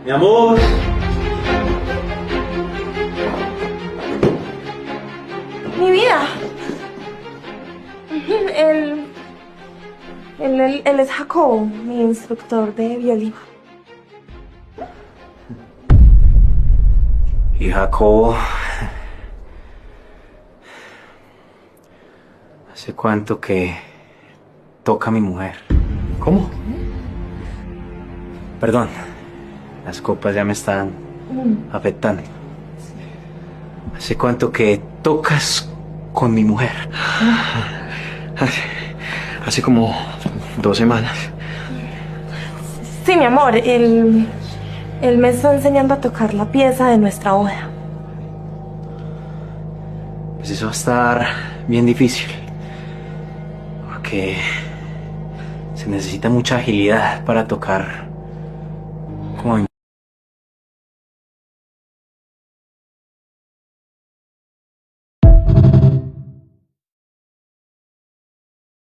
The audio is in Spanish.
Mi amor. Mi vida. Él es Jacobo, mi instructor de violín. Y Jacobo... ¿Hace cuánto que toca a mi mujer? ¿Cómo? Perdón, las copas ya me están afectando. ¿Hace cuánto que tocas con mi mujer? Hace como 2 semanas. Sí, mi amor, él me está enseñando a tocar la pieza de nuestra boda. Pues eso va a estar bien difícil. Porque se necesita mucha agilidad para tocar como mi